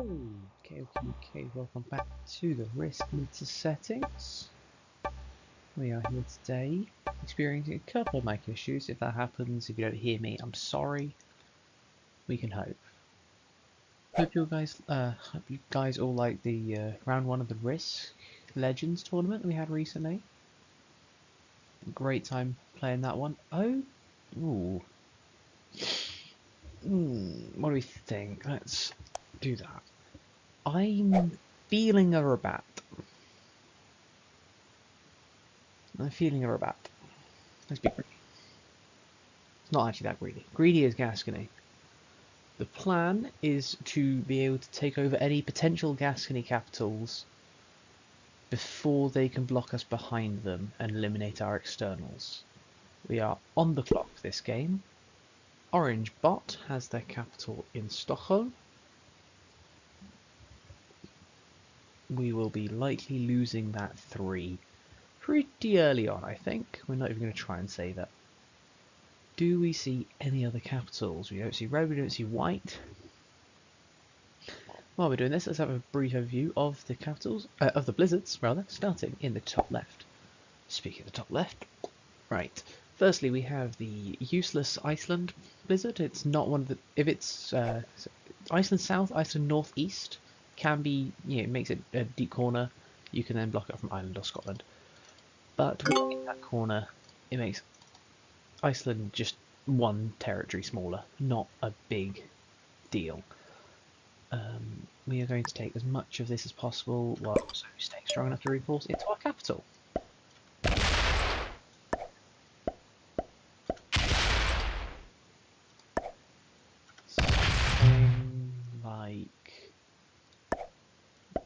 Okay, welcome back to the risk meter settings. We are here today experiencing a couple of mic issues. If that happens, if you don't hear me, I'm sorry. We can hope. Hope you guys all like the round one of the Risk Legends tournament that we had recently. Great time playing that one. Oh, ooh. What do we think? Let's do that. I'm feeling a rabat. Let's be greedy. It's not actually that greedy. Greedy is Gascony. The plan is to be able to take over any potential Gascony capitals before they can block us behind them and eliminate our externals. We are on the clock this game. Orange Bot has their capital in Stockholm. We will be likely losing that 3 pretty early on, I think. We're not even going to try and save it. Do we see any other capitals? We don't see red, we don't see white. While we're doing this, let's have a brief overview of the capitals, of the blizzards, rather, starting in the top left. Speaking of the top left, right. Firstly, we have the useless Iceland blizzard. It's not one of the. If it's Iceland South, Iceland North East, can be, it makes it a deep corner. You can then block it from Ireland or Scotland. But in that corner, it makes Iceland just one territory smaller, not a big deal. We are going to take as much of this as possible while also staying strong enough to reinforce into our capital. Something like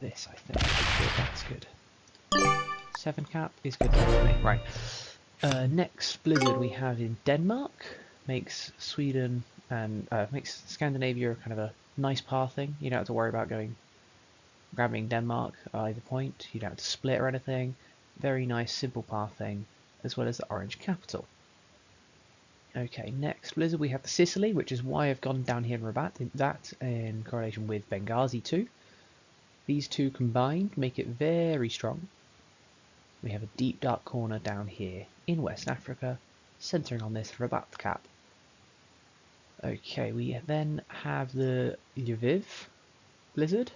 this, I think. That's good. 7 cap is good for me. Right. Next blizzard we have in Denmark. Makes Sweden and makes Scandinavia kind of a nice pathing. You don't have to worry about grabbing Denmark at either point. You don't have to split or anything. Very nice, simple pathing, as well as the orange capital. Okay, next blizzard we have the Sicily, which is why I've gone down here in Rabat. That in correlation with Benghazi too. These two combined make it very strong. We have a deep dark corner down here in West Africa, centering on this Rabat cap. Okay, we then have the Lviv blizzard,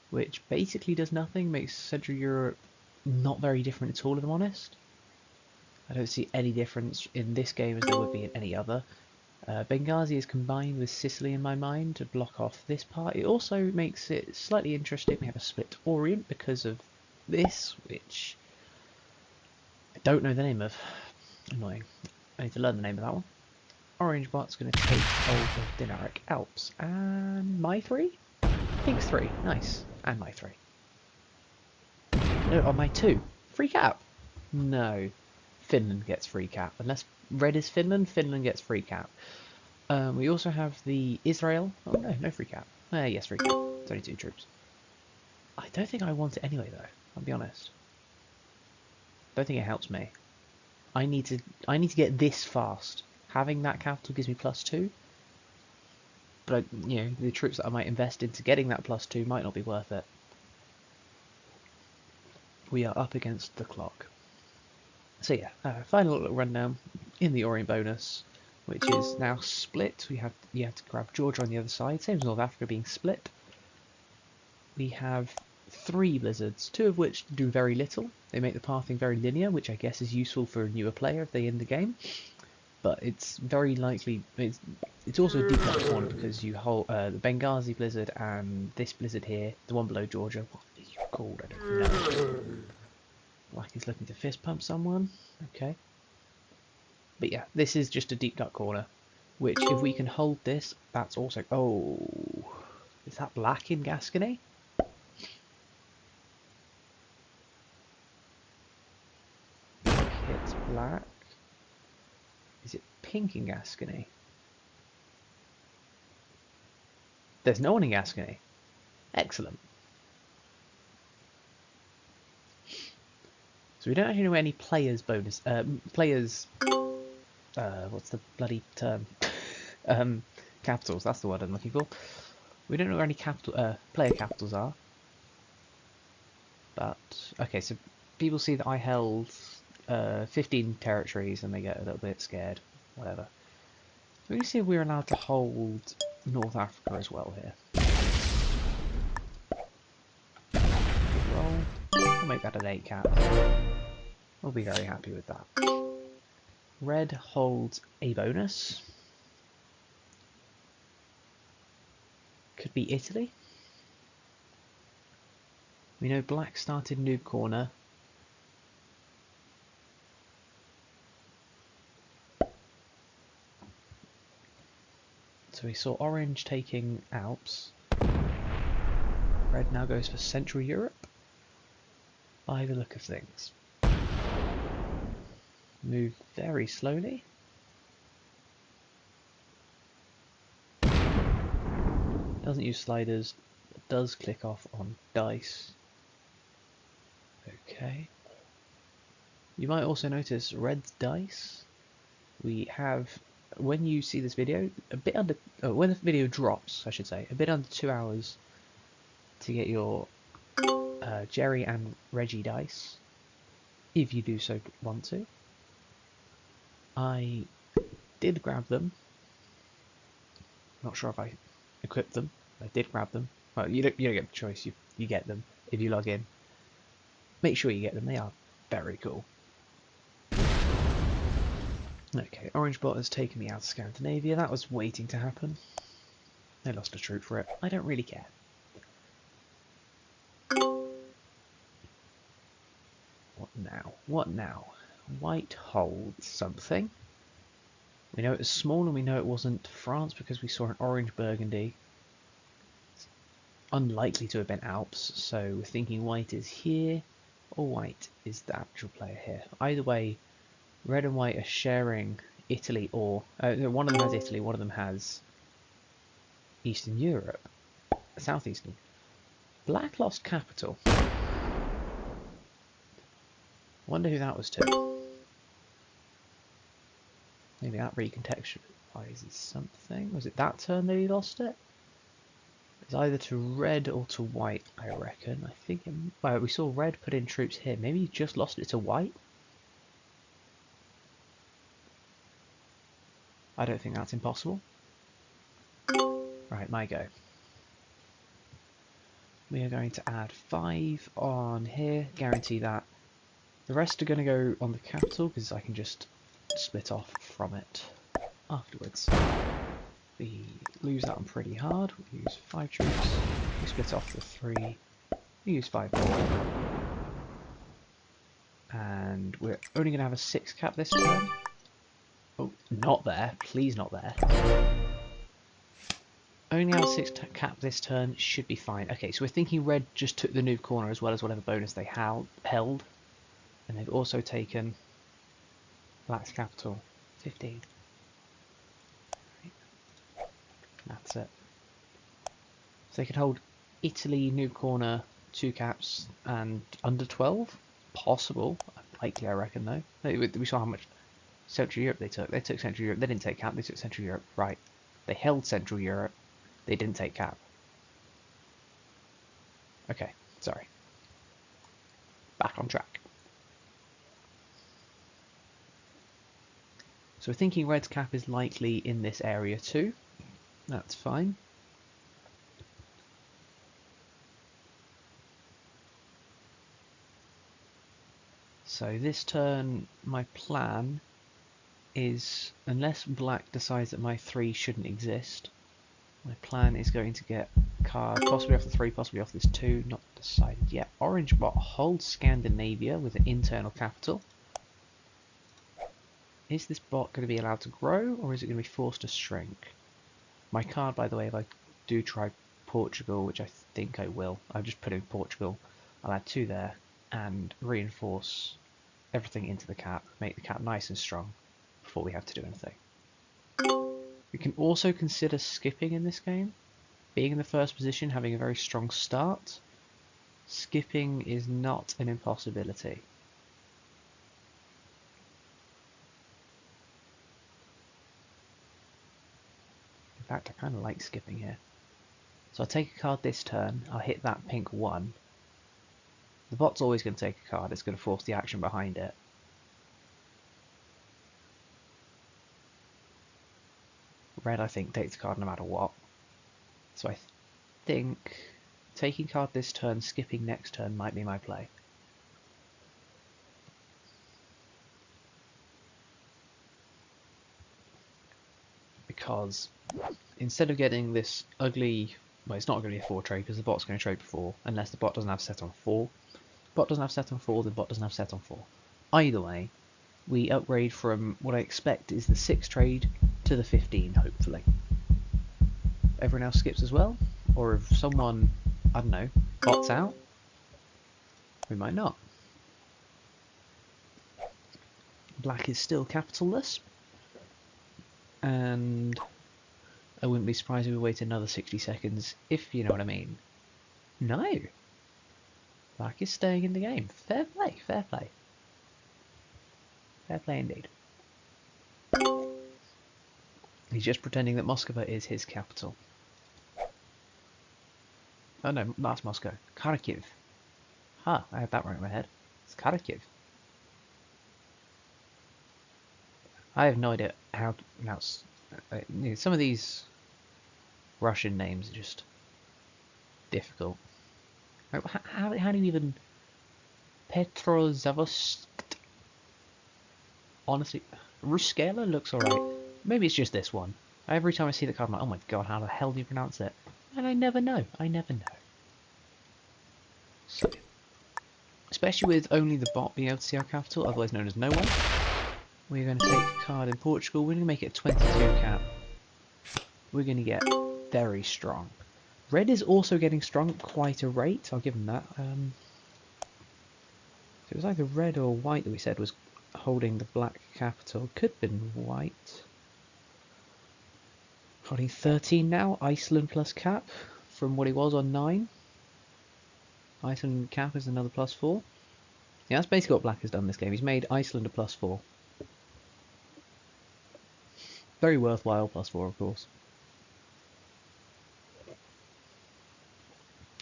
which basically does nothing, makes Central Europe not very different at all, if I'm honest. I don't see any difference in this game as there would be in any other. Benghazi is combined with Sicily in my mind to block off this part. It also makes it slightly interesting. We have a split Orient because of this, which I don't know the name of. Annoying. I need to learn the name of that one. Orange Bot's going to take hold of Dinaric Alps. And my 3? Pink's 3. Nice. And my 3. No, on my 2. Free cap. No. Finland gets free cap. Unless red is Finland, Finland gets free cap. We also have the Israel. Oh no, no free cap. Yes, free cap. It's only 2 troops. I don't think I want it anyway though, I'll be honest. Don't think it helps me. I need to get this fast. Having that capital gives me +2. But the troops that I might invest into getting that +2 might not be worth it. We are up against the clock. So yeah, final little rundown in the Orient bonus, which is now split. You have to grab Georgia on the other side, same as North Africa being split. We have 3 blizzards, 2 of which do very little. They make the pathing very linear, which I guess is useful for a newer player if they're in the game. But it's very likely it's also a deep corner because you hold the Benghazi blizzard and this blizzard here, the one below Georgia. What are you called? I don't know. Like he's looking to fist pump someone. Okay. But yeah, this is just a deep dark corner, which if we can hold this, that's also. Oh, is that black in Gascony? It's black. Is it pink in Gascony? There's no one in Gascony. Excellent. So we don't actually know any players bonus. What's the bloody term? Capitals. That's the word I'm looking for. We don't know where any capital player capitals are. But okay, so people see that I held 15 territories and they get a little bit scared. Whatever. Let me see if we're allowed to hold North Africa as well here. Roll. We'll make that an 8 cap. We'll be very happy with that. Red holds a bonus. Could be Italy. We know black started noob corner. So we saw orange taking Alps. Red now goes for Central Europe. By the look of things. Move very slowly. Doesn't use sliders, but does click off on dice. Okay. You might also notice red's dice. We have, when you see this video, a bit under, when the video drops, I should say, a bit under 2 hours to get your Jerry and Reggie dice, if you do so want to. I did grab them. Not sure if I equipped them. I did grab them. Well, you don't get the choice. You get them if you log in. Make sure you get them. They are very cool. Okay, Orange Bot has taken me out of Scandinavia. That was waiting to happen. They lost a troop for it. I don't really care. What now? What now? White holds something. We know it was small and we know it wasn't France because we saw an orange burgundy. It's unlikely to have been Alps, so we're thinking white is here or white is the actual player here. Either way, red and white are sharing Italy or... one of them has Italy, one of them has Eastern Europe. Southeastern. Black lost capital. Wonder who that was to. Maybe that recontextualizes something. Was it that turn that he lost it? It's either to red or to white, I reckon. I think well, we saw red put in troops here. Maybe he just lost it to white? I don't think that's impossible. Right, my go. We are going to add 5 on here, guarantee that. The rest are going to go on the capital because I can just split off from it afterwards. We lose that one pretty hard. We use 5 troops. We split off the 3. We use 5 more. And we're only going to have a 6 cap this turn. Oh, not there. Please not there. Only have a 6 cap this turn. Should be fine. Okay, so we're thinking red just took the noob corner as well as whatever bonus they held. And they've also taken black's capital. 15. That's it. So they could hold Italy, noob corner, 2 caps, and under 12? Possible. Likely, I reckon, though. We saw how much Central Europe they took. They took Central Europe. They didn't take cap. They took Central Europe. Right. They held Central Europe. They didn't take cap. Okay. Sorry. Back on track. So we're thinking red's cap is likely in this area too. That's fine. So this turn, my plan is, unless black decides that my 3 shouldn't exist, my plan is going to get card possibly off the 3, possibly off this 2, not decided yet. Orange bot holds Scandinavia with an internal capital. Is this bot going to be allowed to grow, or is it going to be forced to shrink? My card, by the way, if I do try Portugal, which I think I will, I'll just put in Portugal. I'll add 2 there and reinforce everything into the cap, make the cap nice and strong before we have to do anything. We can also consider skipping in this game. Being in the first position, having a very strong start, skipping is not an impossibility. In fact, I kind of like skipping here. So I'll take a card this turn, I'll hit that pink 1. The bot's always going to take a card, it's going to force the action behind it. Red, I think, takes a card no matter what. So I think taking card this turn, skipping next turn might be my play. Because instead of getting this ugly, well, it's not going to be a 4 trade because the bot's going to trade before, unless the bot doesn't have set on 4. Bot doesn't have set on 4, the bot doesn't have set on 4. Either way, we upgrade from what I expect is the 6 trade to the 15, hopefully. Everyone else skips as well, or if someone, I don't know, bots out, we might not. Black is still capitalless, and I wouldn't be surprised if we wait another 60 seconds, if you know what I mean. No! Black is staying in the game. Fair play, fair play. Fair play indeed. He's just pretending that Moscow is his capital. Oh no, that's Moscow. Kharkiv. Ha, I had that right in my head. It's Kharkiv. I have no idea how to pronounce... some of these Russian names are just difficult. How do you even... Petrozavsk? Honestly, Ruskela looks alright. Maybe it's just this one. Every time I see the card, I'm like, oh my god, how the hell do you pronounce it? And I never know. I never know. So, especially with only the bot being able to see our capital, otherwise known as no one, we're going to take a card in Portugal. We're going to make it a 22 cap. We're going to get very strong. Red is also getting strong at quite a rate. I'll give him that. It was either red or white that we said was holding the black capital. Could have been white. Holding 13 now. Iceland plus cap from what he was on 9. Iceland cap is another +4. Yeah, that's basically what black has done this game. He's made Iceland a +4. Very worthwhile +4, of course.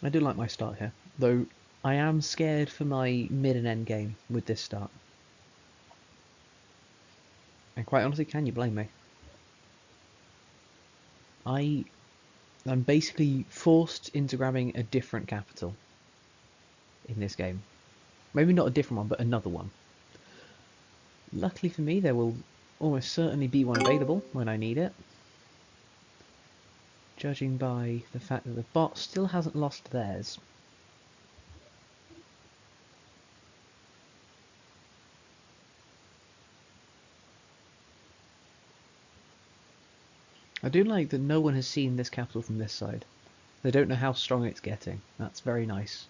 I do like my start here, though I am scared for my mid and end game with this start. And quite honestly, can you blame me? I'm basically forced into grabbing a different capital in this game. Maybe not a different one, but another one. Luckily for me, there will almost certainly be one available when I need it. Judging by the fact that the bot still hasn't lost theirs. I do like that no one has seen this capital from this side. They don't know how strong it's getting. That's very nice.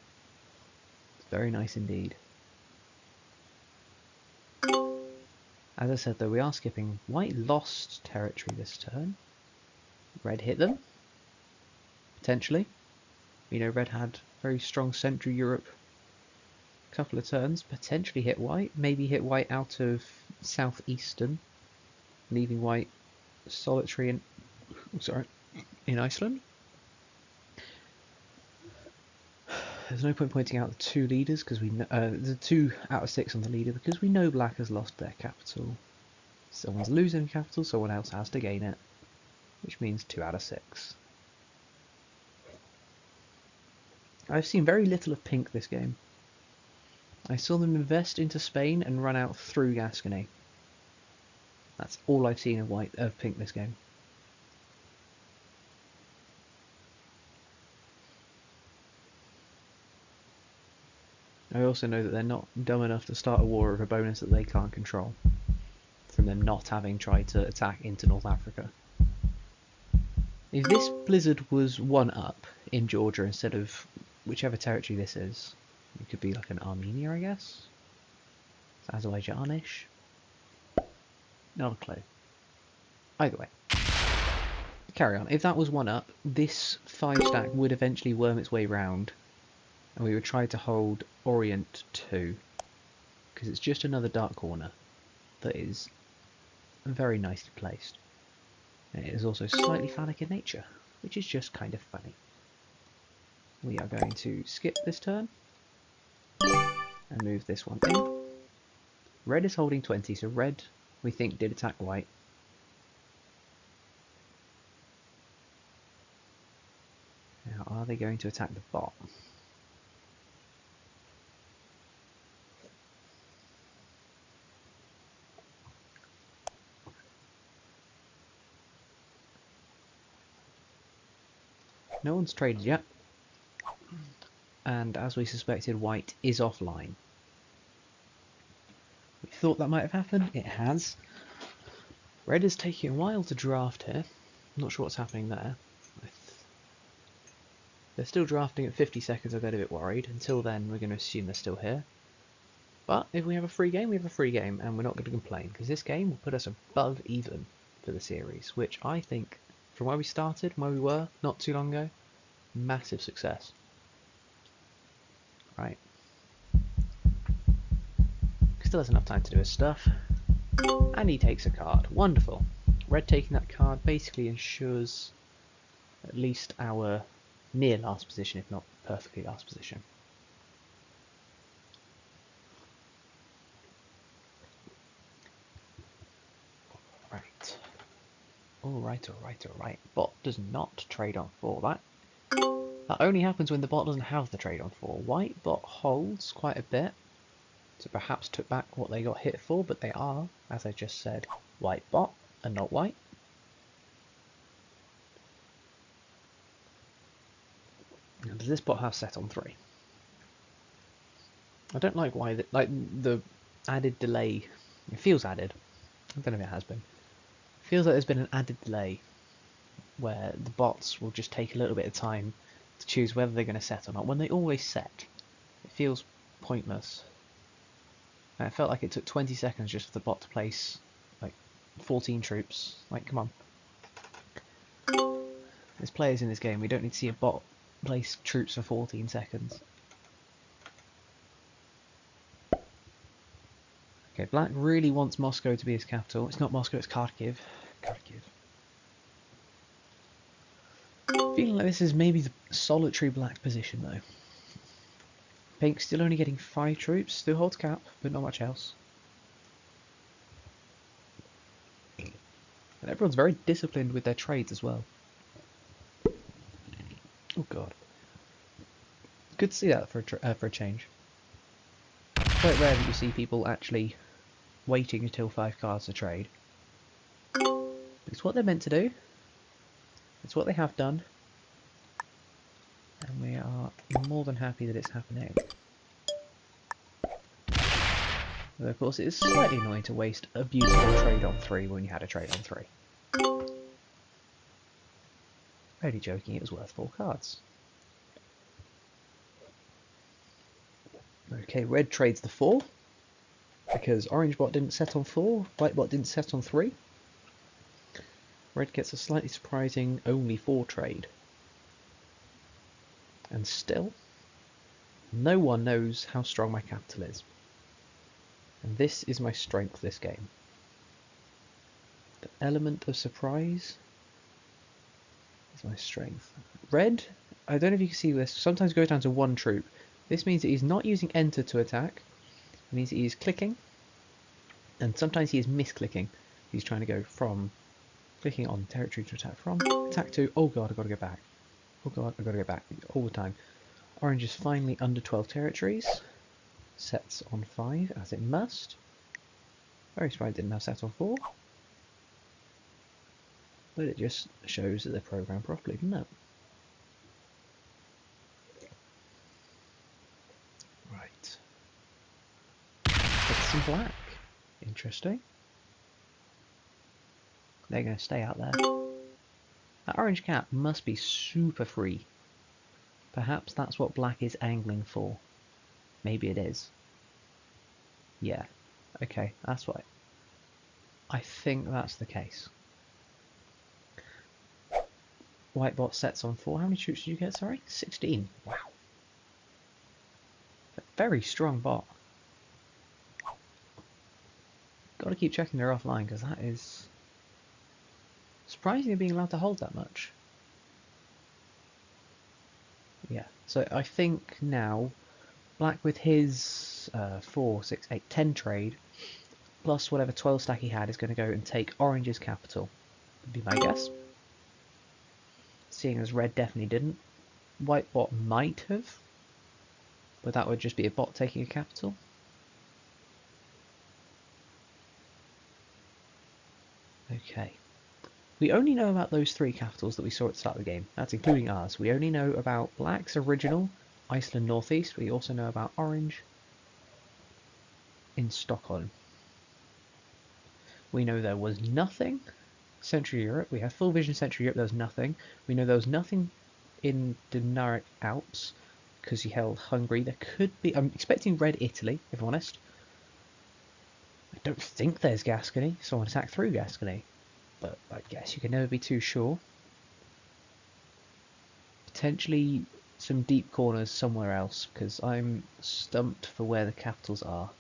It's very nice indeed. As I said though, we are skipping. White lost territory this turn. Red hit them. Potentially. You know, red had very strong Central Europe couple of turns. Potentially hit white. Maybe hit white out of southeastern. Leaving white solitary in Iceland. There's no point pointing out the 2 leaders because we know the 2 out of 6 on the leader because we know black has lost their capital. Someone's losing capital, someone else has to gain it, which means 2 out of 6. I've seen very little of pink this game. I saw them invest into Spain and run out through Gascony. That's all I've seen of pink this game. I also know that they're not dumb enough to start a war of a bonus that they can't control, from them not having tried to attack into North Africa. If this blizzard was 1-up in Georgia instead of whichever territory this is, it could be like an Armenia, I guess? It's Azerbaijanish? Not a clue. Either way. Carry on. If that was 1-up, this 5-stack would eventually worm its way round, and we would try to hold Orient 2, because it's just another dark corner that is very nicely placed. And it is also slightly phallic in nature, which is just kind of funny. We are going to skip this turn and move this one in. Red is holding 20, so red, we think, did attack white. Now, are they going to attack the bot? No one's traded yet. And as we suspected, white is offline. We thought that might have happened. It has. Red is taking a while to draft here. I'm not sure what's happening there. They're still drafting at 50 seconds. I get a bit worried. Until then, we're going to assume they're still here. But if we have a free game, we have a free game, and we're not going to complain, because this game will put us above even for the series, which I think, from where we started, where we were not too long ago, massive success. Right. Still has enough time to do his stuff. And he takes a card. Wonderful. Red taking that card basically ensures at least our near last position, if not perfectly last position. Right. Alright. Bot does not trade on 4. That only happens when the bot doesn't have the trade on 4. White bot holds quite a bit, so perhaps took back what they got hit for, but they are, as I just said, white bot and not white. Now, does this bot have set on 3? I don't like why the added delay. It feels added. I don't know if it has been. It feels like there's been an added delay where the bots will just take a little bit of time to choose whether they're going to set or not. When they always set, it feels pointless. And it felt like it took 20 seconds just for the bot to place like 14 troops. Like, come on. There's players in this game. We don't need to see a bot place troops for 14 seconds. Okay, black really wants Moscow to be his capital. It's not Moscow, it's Kharkiv. Feeling like this is maybe the solitary black position though. Pink still only getting 5 troops, still holds cap, but not much else. And everyone's very disciplined with their trades as well. Oh god. Good to see that for a change. It's quite rare that you see people actually waiting until 5 cards to trade. It's what they're meant to do. It's what they have done. And we are more than happy that it's happening. Though of course it is slightly annoying to waste a beautiful trade on 3 when you had a trade on 3. Only joking, it was worth 4 cards. Okay, red trades the 4, because orange bot didn't set on 4, white bot didn't set on 3. Red gets a slightly surprising only 4 trade. And still, no one knows how strong my capital is. And this is my strength this game. The element of surprise is my strength. Red, I don't know if you can see this, sometimes goes down to 1 troop. This means that he's not using enter to attack. It means that he's clicking. And sometimes he is misclicking. He's trying to go from clicking on territory to attack from. Attack to, oh god, I've got to go back. Oh god, I've got to go back all the time. Orange is finally under 12 territories. Sets on 5, as it must. Very surprised it didn't have set on 4. But it just shows that they're programmed properly, doesn't it? Right. It's some black. Interesting. They're going to stay out there. That orange cap must be super free. Perhaps that's what black is angling for. Maybe it is. Yeah. Okay, that's right. I think that's the case. White bot sets on 4. How many troops did you get, sorry? 16. Wow. A very strong bot. Gotta keep checking they're offline, because that is surprisingly being allowed to hold that much. Yeah, so I think now black with his 4, 6, 8, 10 trade, plus whatever 12 stack he had, is going to go and take orange's capital, would be my guess. Seeing as red definitely didn't. White bot might have, but that would just be a bot taking a capital. Okay. We only know about those 3 capitals that we saw at the start of the game. That's including ours. We only know about black's original, Iceland Northeast. We also know about orange in Stockholm. We know there was nothing Central Europe. We have full vision Central Europe. There was nothing. We know there was nothing in Dinaric Alps because he held Hungary. There could be. I'm expecting red Italy, if I'm honest. I don't think there's Gascony. Someone attacked through Gascony. But I guess you can never be too sure. Potentially some deep corners somewhere else, because I'm stumped for where the capitals are.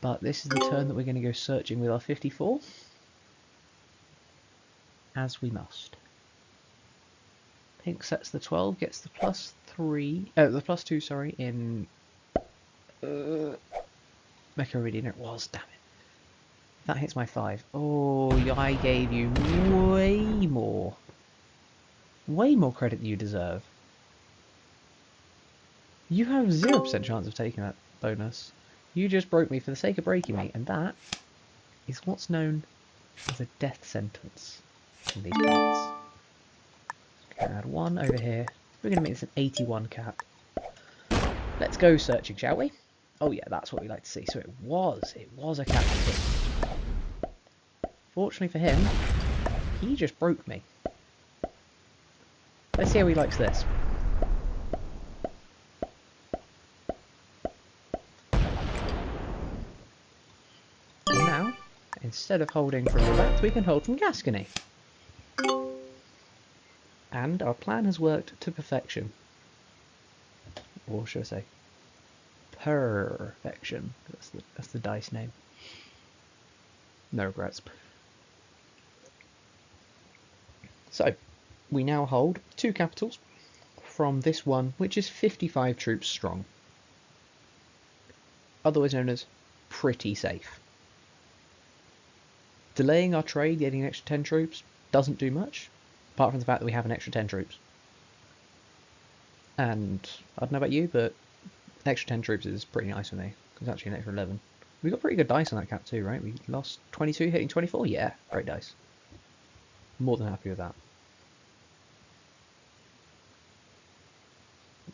But this is the turn that we're going to go searching with our 54. As we must. Pink sets the 12, gets the the plus 2, sorry, in Mecharidian. It was, damn it. That hits my 5. Oh, I gave you way more credit than you deserve. You have 0% chance of taking that bonus. You just broke me for the sake of breaking me, and that is what's known as a death sentence in these parts. Okay, add 1 over here. We're going to make this an 81 cap. Let's go searching, shall we? Oh yeah, that's what we like to see. So it was a capital. Fortunately for him, he just broke me. Let's see how he likes this. And now, instead of holding from that, we can hold from Gascony. And our plan has worked to perfection. Or should I say, perfection. That's the dice name. No regrets. So, we now hold 2 capitals from this one, which is 55 troops strong. Otherwise known as pretty safe. Delaying our trade, getting an extra 10 troops, doesn't do much, apart from the fact that we have an extra 10 troops. And I don't know about you, but an extra 10 troops is pretty nice for me. It's actually an extra 11. We got pretty good dice on that cap too, right? We lost 22, hitting 24. Yeah, great dice. More than happy with that.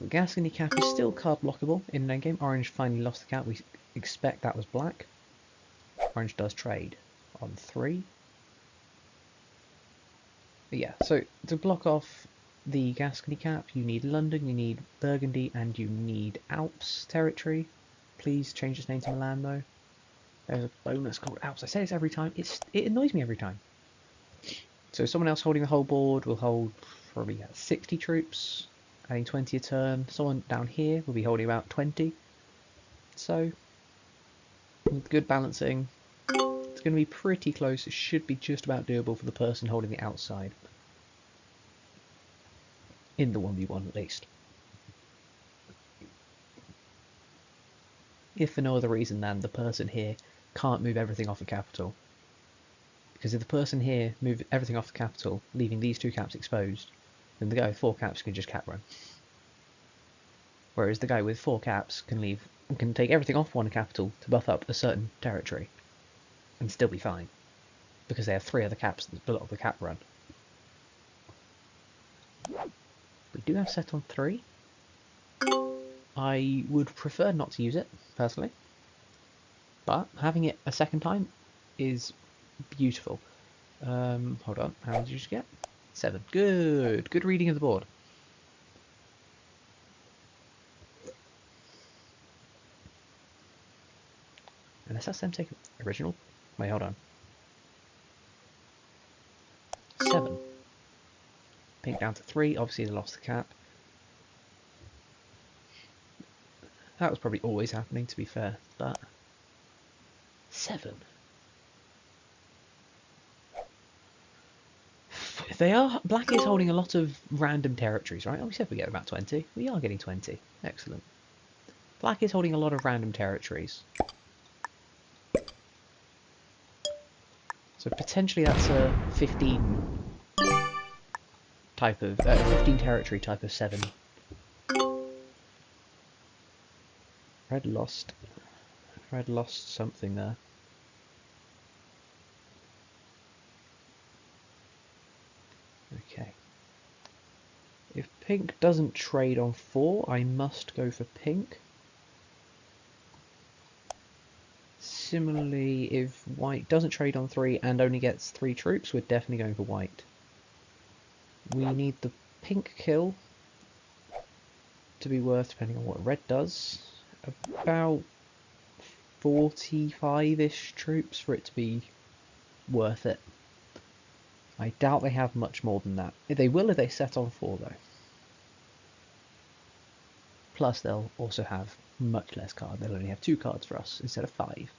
The Gascony cap is still card blockable in an endgame. Orange finally lost the cap. We expect that was black. Orange does trade on 3. But yeah, so to block off the Gascony cap, you need London, you need Burgundy, and you need Alps territory. Please change its name to Milan though. There's a bonus called Alps. I say this every time. It annoys me every time. So someone else holding the whole board will hold probably 60 troops, adding 20 a turn. Someone down here will be holding about 20. So, with good balancing, it's going to be pretty close. It should be just about doable for the person holding the outside. In the 1v1 at least. If for no other reason than the person here can't move everything off the capital. Because if the person here moved everything off the capital, leaving these 2 caps exposed, then the guy with 4 caps can just cap run. Whereas the guy with 4 caps can take everything off 1 capital to buff up a certain territory and still be fine. Because they have 3 other caps that block the cap run. We do have set on 3. I would prefer not to use it, personally. But having it a second time is beautiful. Hold on, how did you just get? 7. Good. Good reading of the board. Unless that's them taking original. Wait, hold on. 7. Pink down to 3. Obviously they lost the cap. That was probably always happening, to be fair, but 7. They are. Black is holding a lot of random territories, right? Oh, we said we get about 20. We are getting 20. Excellent. Black is holding a lot of random territories. So potentially that's a 15 type of 15 territory type of 7. Red lost something there. Okay. If pink doesn't trade on 4, I must go for pink. Similarly, if white doesn't trade on 3 and only gets 3 troops, we're definitely going for white. We need the pink kill to be worth, depending on what red does, about 45-ish troops for it to be worth it. I doubt they have much more than that. They will if they set on 4 though. Plus they'll also have much less cards. They'll only have 2 cards for us instead of 5.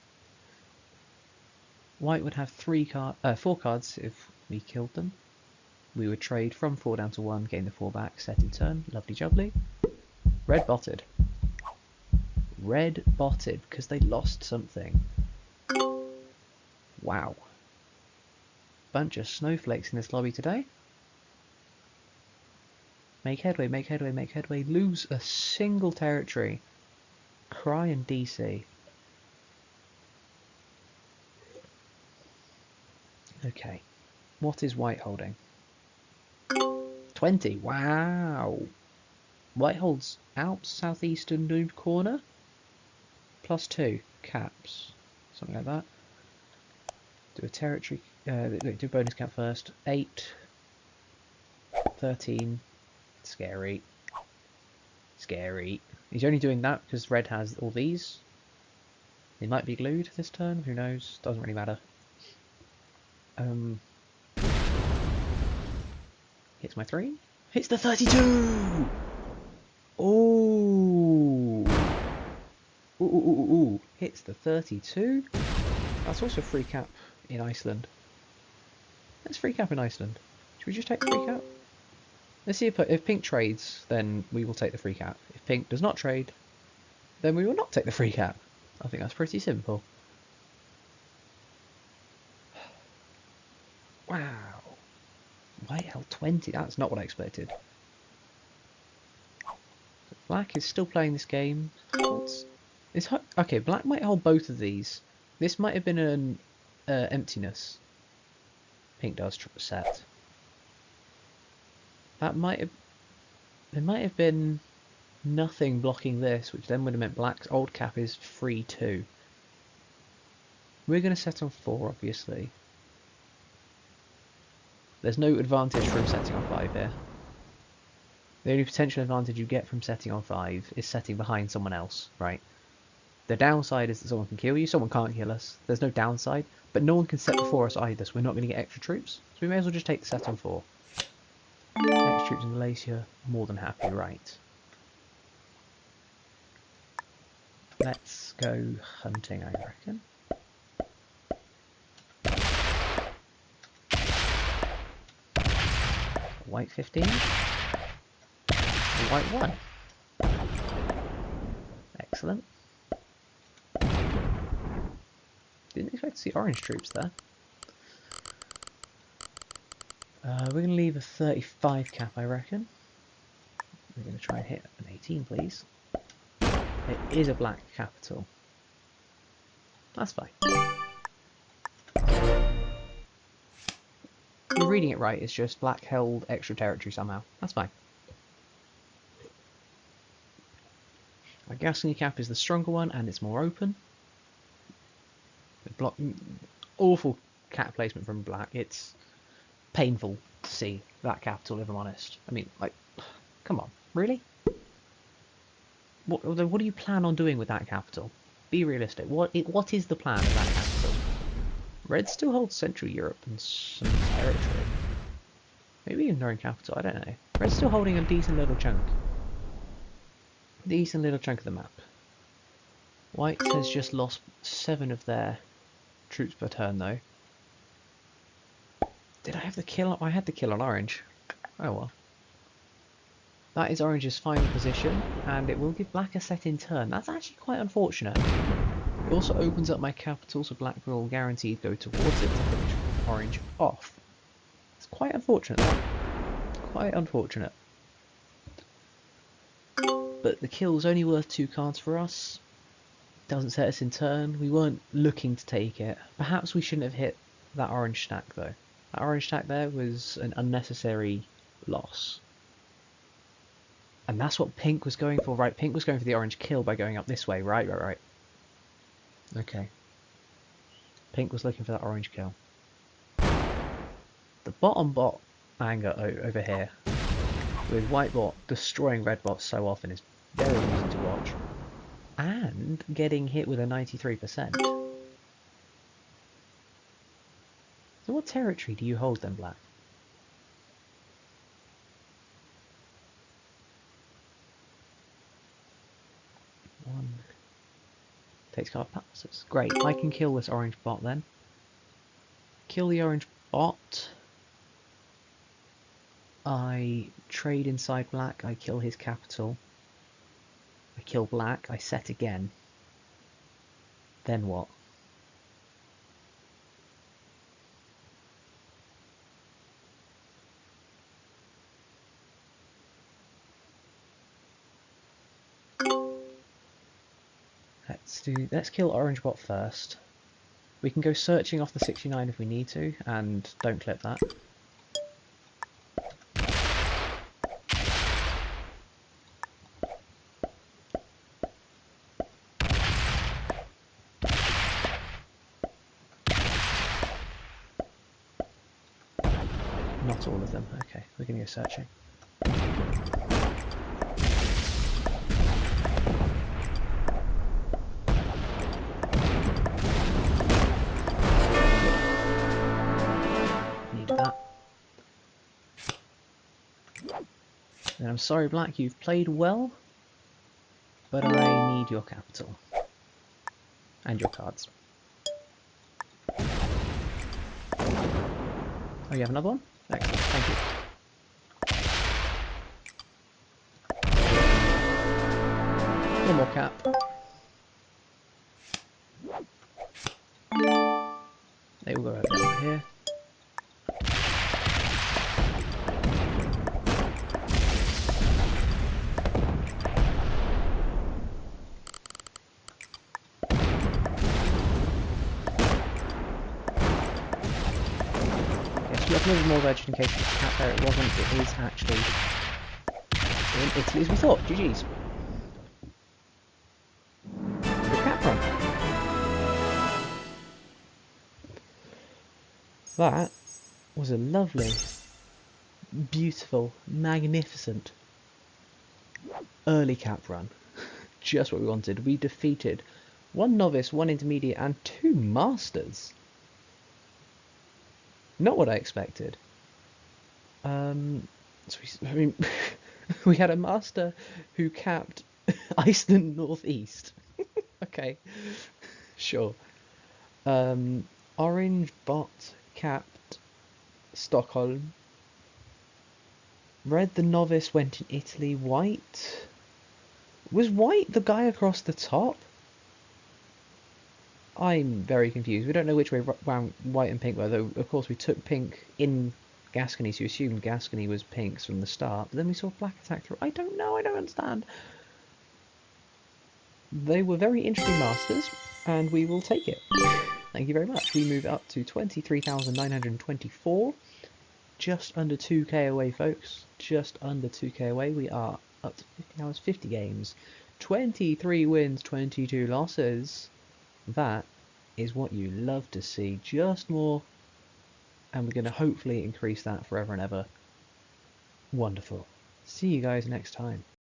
White would have 4 cards if we killed them. We would trade from 4 down to 1, gain the 4 back, set in turn. Lovely jubbly. Red botted. Red botted because they lost something. Wow. Bunch of snowflakes in this lobby today. Make headway, make headway, make headway. Lose a single territory. Cry and DC. Okay. What is white holding? 20. Wow. White holds out southeastern noob corner. +2 caps. Something like that. Do a territory. Do bonus cap first. 8. 13. Scary. Scary. He's only doing that because red has all these. They might be glued this turn. Who knows? Doesn't really matter. Hits my 3. Hits the 32! Oh! Ooh. Hits the 32. That's also free cap in Iceland. That's free cap in Iceland. Should we just take the free cap? Let's see if pink trades, then we will take the free cap. If pink does not trade, then we will not take the free cap. I think that's pretty simple. Wow. White held 20. That's not what I expected. Black is still playing this game. Okay, black might hold both of these. This might have been an emptiness. Pink does set. There might have been nothing blocking this, which then would have meant black's old cap is free too. We're going to set on 4, obviously. There's no advantage from setting on 5 here. The only potential advantage you get from setting on 5 is setting behind someone else, right? The downside is that someone can kill you, someone can't kill us. There's no downside, but no one can set before us either, so we're not going to get extra troops. So we may as well just take the set on 4. Extra troops in Malaysia, more than happy, right. Let's go hunting, I reckon. White 15. White 1. Excellent. Didn't expect to see orange troops there. We're going to leave a 35 cap, I reckon. We're going to try and hit an 18, please. It is a black capital. That's fine. You're reading it right, it's just black held extra territory somehow. That's fine. Our Gascony cap is the stronger one and it's more open. Awful cap placement from black. It's painful to see that capital, if I'm honest. I mean, like, come on, really? What do you plan on doing with that capital? Be realistic. What is the plan of that capital? Red still holds Central Europe and some territory. Maybe even their own capital, I don't know. Red's still holding a decent little chunk. Decent little chunk of the map. White has just lost 7 of their troops per turn though. Did I have the kill? I had the kill on orange. Oh well. That is orange's final position, and it will give black a set in turn. That's actually quite unfortunate. It also opens up my capital, so black will guaranteed go towards it to finish orange off. It's quite unfortunate, that. Quite unfortunate. But the kill's only worth 2 cards for us. Doesn't set us in turn. We weren't looking to take it. Perhaps we shouldn't have hit that orange stack though. That orange stack there was an unnecessary loss. And that's what pink was going for, right? Pink was going for the orange kill by going up this way, right? Okay. Pink was looking for that orange kill. The bottom bot anger over here, with white bot destroying red bot so often, is very easy to watch. And getting hit with a 93%. So what territory do you hold then, black? One. Takes card passes. Great, I can kill this orange bot then. Kill the orange bot. I trade inside black, I kill his capital. I kill black, I set again. Then what? Let's kill orange bot first. We can go searching off the 69 if we need to, and don't clip that. Not all of them. Okay, we're gonna go searching. And I'm sorry, black, you've played well, but I need your capital. And your cards. Oh, you have another one? Excellent, thank you. One more cap. They will go over here. A little more legend in case it's a cap there. It wasn't. It is actually in Italy as we thought. GG's. Good cap run. That was a lovely, beautiful, magnificent early cap run. Just what we wanted. We defeated 1 novice, 1 intermediate, and 2 masters. Not what I expected. We had a master who capped Iceland Northeast. Okay, sure. Orange bot capped Stockholm. Red the novice went in Italy. White was white the guy across the top? I'm very confused. We don't know which way round white and pink were, though of course we took pink in Gascony, so you assumed Gascony was pinks from the start, but then we saw black attack through. I don't know, I don't understand. They were very interesting masters, and we will take it. Thank you very much. We move up to 23,924. Just under 2k away, folks. Just under 2k away. We are up to 50 hours, 50 games. 23 wins, 22 losses. That is what you love to see, just more, and we're going to hopefully increase that forever and ever. Wonderful. See you guys next time.